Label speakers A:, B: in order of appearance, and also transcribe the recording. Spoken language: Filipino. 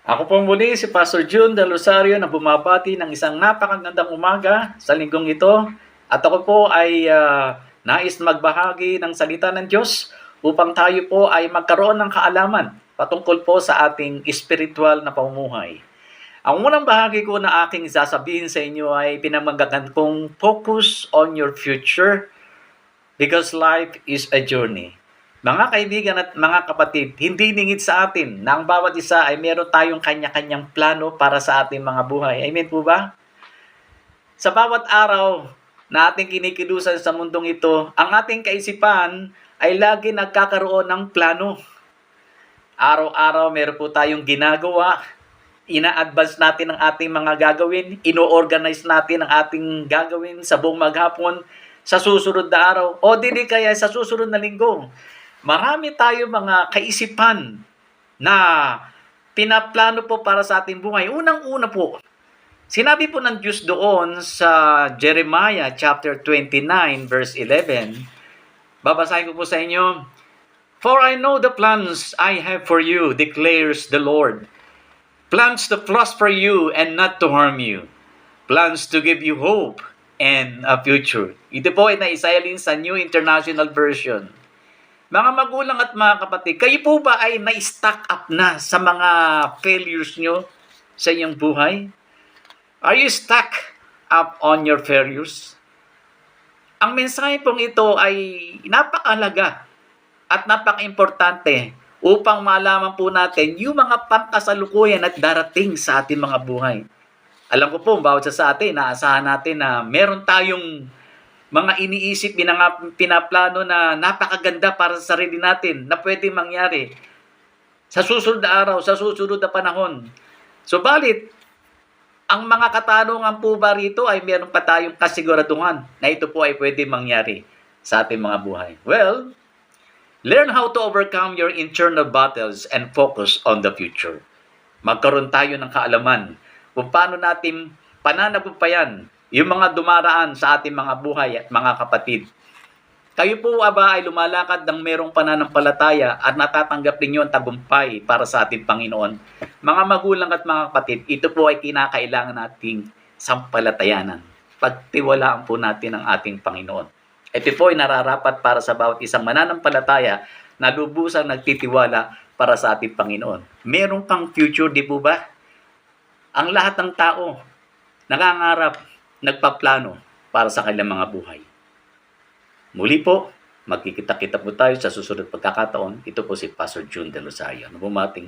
A: Ako po muli si Pastor June Del Rosario na bumabati ng isang napakagandang umaga sa linggong ito. At ako po ay nais magbahagi ng salita ng Diyos upang tayo po ay magkaroon ng kaalaman patungkol po sa ating spiritual na pamumuhay. Ang unang bahagi ko na aking sasabihin sa inyo ay pinamagagan kong focus on your future because life is a journey. Mga kaibigan at mga kapatid, hindi ningit sa atin na ang bawat isa ay meron tayong kanya-kanyang plano para sa ating mga buhay. Amen po ba? Sa bawat araw na ating kinikilusan sa mundong ito, ang ating kaisipan ay lagi nagkakaroon ng plano. Araw-araw meron po tayong ginagawa, ina-advance natin ang ating mga gagawin, ino-organize natin ang ating gagawin sa buong maghapon, sa susunod na araw, o dili kaya sa susunod na linggo. Marami tayo mga kaisipan na pinaplano po para sa ating buhay. Unang-una po, sinabi po ng Diyos doon sa Jeremiah chapter 29 verse 11. Babasahin ko po sa inyo. For I know the plans I have for you, declares the Lord. Plans to prosper you and not to harm you. Plans to give you hope and a future. Ito po ay naisalin sa New International Version. Mga magulang at mga kapatid, kayo po ba ay na-stack up na sa mga failures nyo sa inyong buhay? Are you stuck up on your failures? Ang mensahe pong ito ay napakahalaga at napaka-importante upang malaman po natin yung mga pangkasalukuyan at darating sa ating mga buhay. Alam ko po, bawat sa atin, naasahan natin na meron tayong mga iniisip, pinaplano na napakaganda para sa sarili natin na pwedeng mangyari sa susunod na araw, sa susunod na panahon. Subalit, ang mga katanungan po ba rito ay meron pa tayong kasiguraduhan na ito po ay pwedeng mangyari sa ating mga buhay? Well, learn how to overcome your internal battles and focus on the future. Magkaroon tayo ng kaalaman kung paano natin pananagumpayan yung mga dumaraan sa ating mga buhay at mga kapatid. Kayo po ba ay lumalakad ng merong pananampalataya at natatanggap ninyo ang tagumpay para sa ating Panginoon? Mga magulang at mga kapatid, ito po ay kinakailangan nating sampalatayanan. Pagtiwalaan po natin ang ating Panginoon. Ito po ay nararapat para sa bawat isang mananampalataya na lubusang nagtitiwala para sa ating Panginoon. Meron kang future, di po ba? Ang lahat ng tao nangangarap, nagpaplano para sa kanilang mga buhay. Muli po, magkikita-kita po tayo sa susunod pagkakataon. Ito po si Pastor June Del Rosario. Bumating.